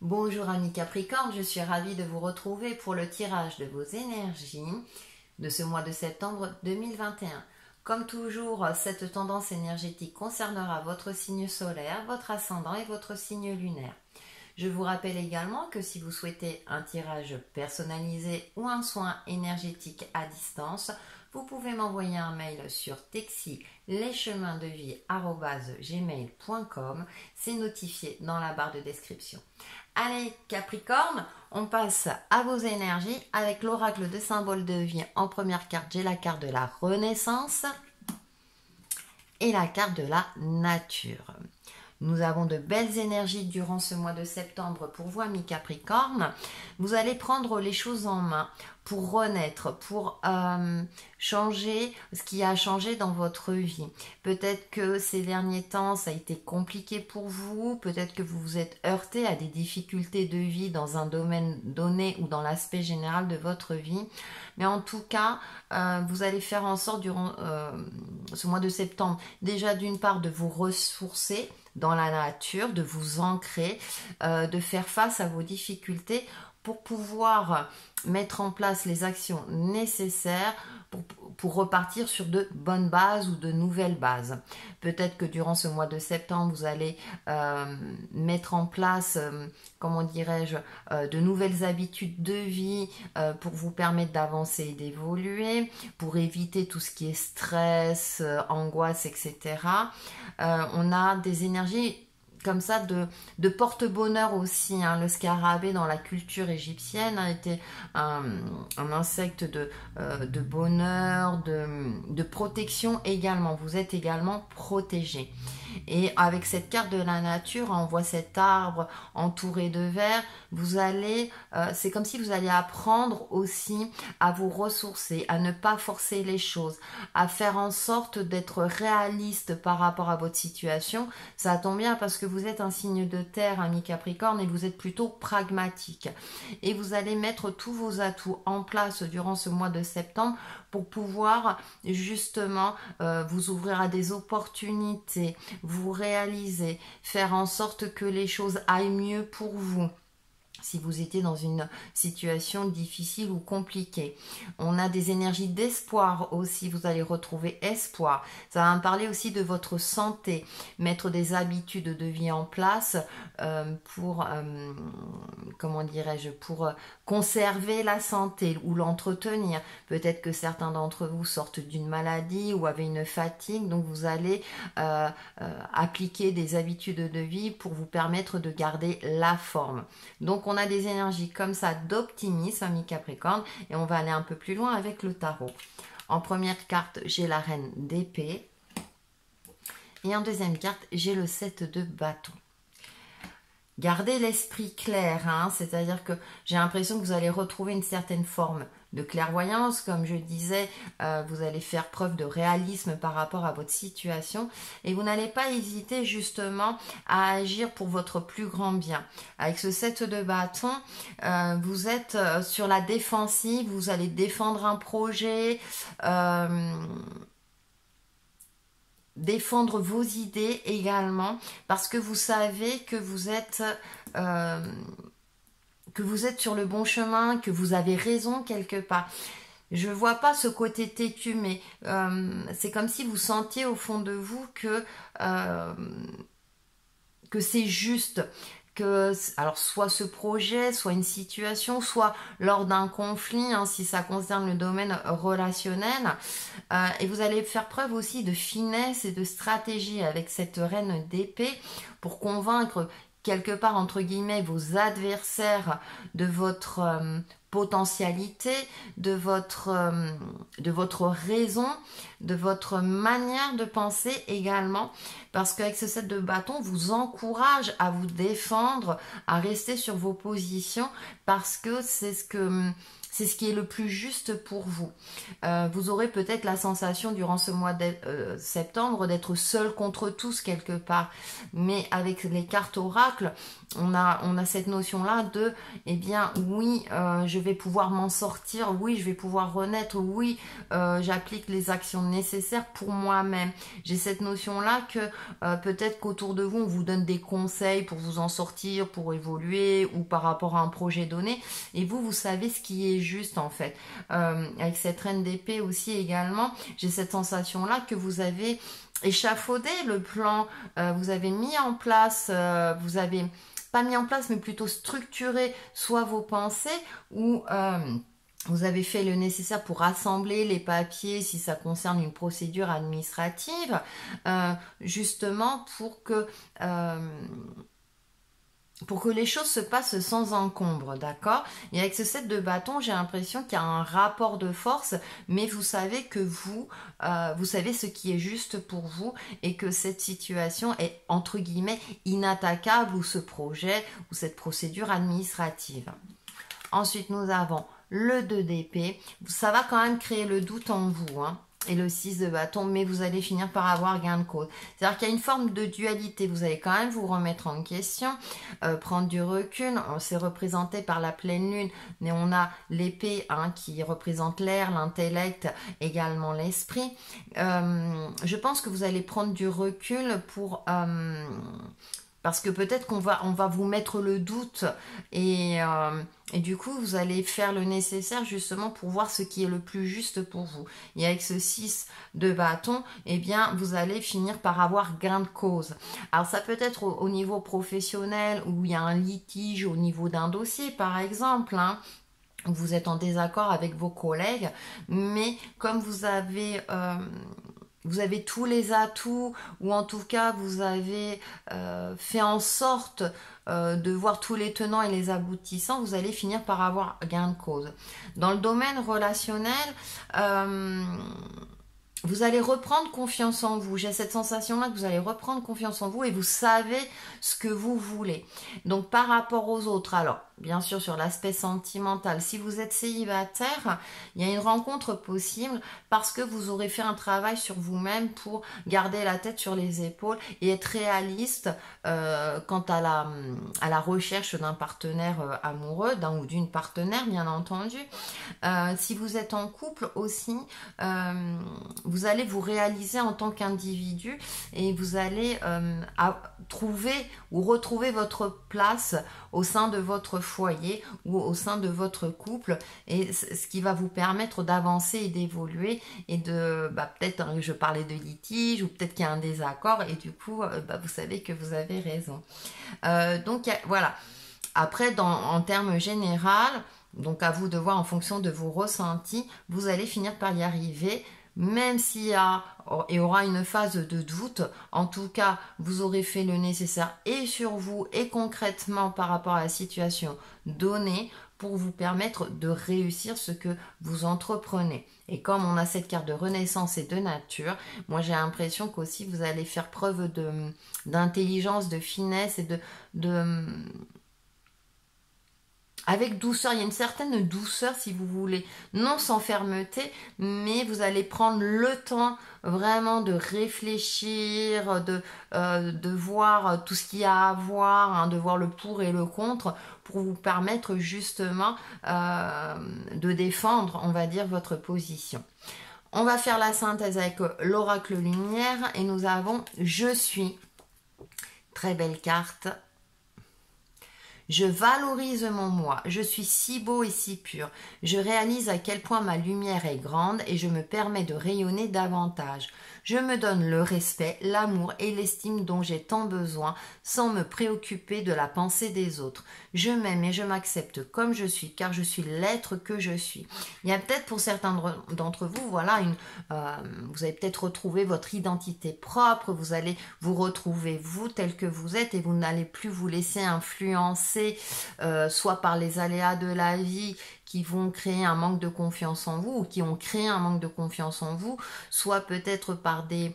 Bonjour amis Capricorne, je suis ravie de vous retrouver pour le tirage de vos énergies de ce mois de septembre 2021. Comme toujours, cette tendance énergétique concernera votre signe solaire, votre ascendant et votre signe lunaire. Je vous rappelle également que si vous souhaitez un tirage personnalisé ou un soin énergétique à distance, vous pouvez m'envoyer un mail sur texi-lescheminsdevie@gmail.com. C'est notifié dans la barre de description. Allez Capricorne, on passe à vos énergies avec l'oracle de symbole de vie. En première carte, j'ai la carte de la Renaissance et la carte de la nature. Nous avons de belles énergies durant ce mois de septembre pour vous, amis Capricorne. Vous allez prendre les choses en main pour renaître, pour changer ce qui a changé dans votre vie. Peut-être que ces derniers temps, ça a été compliqué pour vous. Peut-être que vous vous êtes heurté à des difficultés de vie dans un domaine donné ou dans l'aspect général de votre vie. Mais en tout cas, vous allez faire en sorte durant ce mois de septembre, déjà d'une part de vous ressourcer dans la nature, de vous ancrer, de faire face à vos difficultés pour pouvoir mettre en place les actions nécessaires pour repartir sur de bonnes bases ou de nouvelles bases. Peut-être que durant ce mois de septembre, vous allez mettre en place, comment dirais-je, de nouvelles habitudes de vie pour vous permettre d'avancer et d'évoluer, pour éviter tout ce qui est stress, angoisse, etc. On a des énergies comme ça de porte-bonheur aussi. Le scarabée dans la culture égyptienne a été un insecte de bonheur, de protection également. Vous êtes également protégé. Et avec cette carte de la nature, on voit cet arbre entouré de verre. Vous allez, c'est comme si vous alliez apprendre aussi à vous ressourcer, à ne pas forcer les choses, à faire en sorte d'être réaliste par rapport à votre situation. Ça tombe bien parce que vous êtes un signe de terre, ami Capricorne, et vous êtes plutôt pragmatique. Et vous allez mettre tous vos atouts en place durant ce mois de septembre pour pouvoir justement vous ouvrir à des opportunités, vous réaliser, faire en sorte que les choses aillent mieux pour vous. Si vous étiez dans une situation difficile ou compliquée. On a des énergies d'espoir aussi, vous allez retrouver espoir. Ça va me parler aussi de votre santé, mettre des habitudes de vie en place pour, comment dirais-je, pour conserver la santé ou l'entretenir. Peut-être que certains d'entre vous sortent d'une maladie ou avaient une fatigue, donc vous allez appliquer des habitudes de vie pour vous permettre de garder la forme. Donc on a des énergies comme ça d'optimisme, ami Capricorne, et on va aller un peu plus loin avec le tarot. En première carte, j'ai la reine d'épée, et en deuxième carte, j'ai le 7 de bâton. Gardez l'esprit clair, c'est-à-dire que j'ai l'impression que vous allez retrouver une certaine forme de clairvoyance, comme je disais, vous allez faire preuve de réalisme par rapport à votre situation et vous n'allez pas hésiter justement à agir pour votre plus grand bien. Avec ce 7 de bâton, vous êtes sur la défensive, vous allez défendre un projet, défendre vos idées également, parce que vous savez que vous êtes sur le bon chemin, que vous avez raison quelque part. Je vois pas ce côté têtu, mais c'est comme si vous sentiez au fond de vous que c'est juste. Alors soit ce projet, soit une situation, soit lors d'un conflit, si ça concerne le domaine relationnel. Et vous allez faire preuve aussi de finesse et de stratégie avec cette reine d'épée pour convaincre quelque part, entre guillemets, vos adversaires de votre potentialité, de votre raison, de votre manière de penser également, parce qu'avec ce 7 de bâton, vous encourage à vous défendre, à rester sur vos positions, parce que c'est ce que c'est ce qui est le plus juste pour vous. Vous aurez peut-être la sensation durant ce mois de septembre d'être seul contre tous quelque part. Mais avec les cartes oracles, on a cette notion-là de, eh bien, oui, je vais pouvoir m'en sortir, oui, je vais pouvoir renaître, oui, j'applique les actions nécessaires pour moi-même. J'ai cette notion-là que peut-être qu'autour de vous, on vous donne des conseils pour vous en sortir, pour évoluer ou par rapport à un projet donné. Et vous savez ce qui est juste en fait. Avec cette reine d'épée aussi également, j'ai cette sensation-là que vous avez échafaudé le plan, vous avez mis en place, vous avez pas mis en place mais plutôt structuré soit vos pensées ou vous avez fait le nécessaire pour rassembler les papiers si ça concerne une procédure administrative, justement pour que les choses se passent sans encombre, d'accord? Et avec ce 7 de bâton, j'ai l'impression qu'il y a un rapport de force, mais vous savez que vous savez ce qui est juste pour vous et que cette situation est, entre guillemets, inattaquable ou ce projet ou cette procédure administrative. Ensuite, nous avons le 2 d'épée. Ça va quand même créer le doute en vous, hein. Et le 6 de bâton, mais vous allez finir par avoir gain de cause. C'est-à-dire qu'il y a une forme de dualité, vous allez quand même vous remettre en question, prendre du recul. C'est représenté par la pleine lune, mais on a l'épée hein, qui représente l'air, l'intellect, également l'esprit. Je pense que vous allez prendre du recul parce que peut-être qu'on va vous mettre le doute et du coup, vous allez faire le nécessaire justement pour voir ce qui est le plus juste pour vous. Et avec ce 6 de bâton, eh bien, vous allez finir par avoir gain de cause. Alors, ça peut être au niveau professionnel où il y a un litige au niveau d'un dossier, par exemple, hein. Vous êtes en désaccord avec vos collègues, mais comme vous avez tous les atouts, ou en tout cas vous avez fait en sorte de voir tous les tenants et les aboutissants, vous allez finir par avoir gain de cause. Dans le domaine relationnel, vous allez reprendre confiance en vous. J'ai cette sensation-là que vous allez reprendre confiance en vous et vous savez ce que vous voulez. Donc par rapport aux autres, alors bien sûr sur l'aspect sentimental, si vous êtes célibataire, il y a une rencontre possible parce que vous aurez fait un travail sur vous-même pour garder la tête sur les épaules et être réaliste quant à la recherche d'un partenaire amoureux, d'un ou d'une partenaire bien entendu. Si vous êtes en couple aussi, vous allez vous réaliser en tant qu'individu et vous allez trouver ou retrouver votre place au sein de votre foyer ou au sein de votre couple, et ce qui va vous permettre d'avancer et d'évoluer et de peut-être hein, je parlais de litige ou peut-être qu'il y a un désaccord et du coup vous savez que vous avez raison. Donc voilà. Après en termes généraux, donc à vous de voir en fonction de vos ressentis, vous allez finir par y arriver. Même s'il y aura une phase de doute, en tout cas, vous aurez fait le nécessaire et sur vous et concrètement par rapport à la situation donnée pour vous permettre de réussir ce que vous entreprenez. Et comme on a cette carte de renaissance et de nature, moi j'ai l'impression qu'aussi vous allez faire preuve d'intelligence, de finesse et avec douceur, il y a une certaine douceur si vous voulez, non sans fermeté, mais vous allez prendre le temps vraiment de réfléchir, de voir tout ce qu'il y a à voir, hein, de voir le pour et le contre, pour vous permettre justement de défendre, on va dire, votre position. On va faire la synthèse avec l'oracle lumière et nous avons « Je suis ». Très belle carte. Je valorise mon moi, je suis si beau et si pur. Je réalise à quel point ma lumière est grande et je me permets de rayonner davantage. Je me donne le respect, l'amour et l'estime dont j'ai tant besoin sans me préoccuper de la pensée des autres. Je m'aime et je m'accepte comme je suis car je suis l'être que je suis. Il y a peut-être pour certains d'entre vous, voilà, vous allez peut-être retrouver votre identité propre, vous allez vous retrouver vous tel que vous êtes et vous n'allez plus vous laisser influencer soit par les aléas de la vie qui vont créer un manque de confiance en vous ou qui ont créé un manque de confiance en vous, soit peut-être par des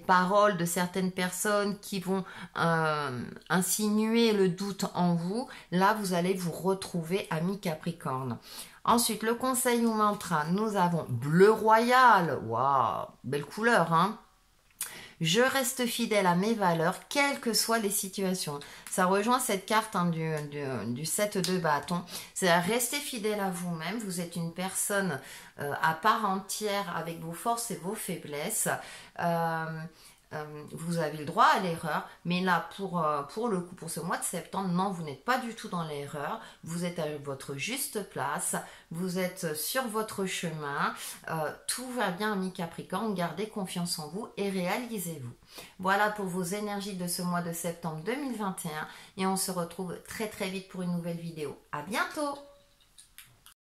paroles de certaines personnes qui vont insinuer le doute en vous. Là, vous allez vous retrouver, ami Capricorne. Ensuite, le conseil ou mantra, nous avons bleu royal. Waouh, belle couleur, hein? Je reste fidèle à mes valeurs, quelles que soient les situations. Ça rejoint cette carte hein, du 7 de bâton. C'est-à-dire rester fidèle à vous-même. Vous êtes une personne à part entière avec vos forces et vos faiblesses. Vous avez le droit à l'erreur, mais là, pour le coup, pour ce mois de septembre, non, vous n'êtes pas du tout dans l'erreur. Vous êtes à votre juste place, vous êtes sur votre chemin. Tout va bien, ami Capricorne. Gardez confiance en vous et réalisez-vous. Voilà pour vos énergies de ce mois de septembre 2021 et on se retrouve très très vite pour une nouvelle vidéo. À bientôt!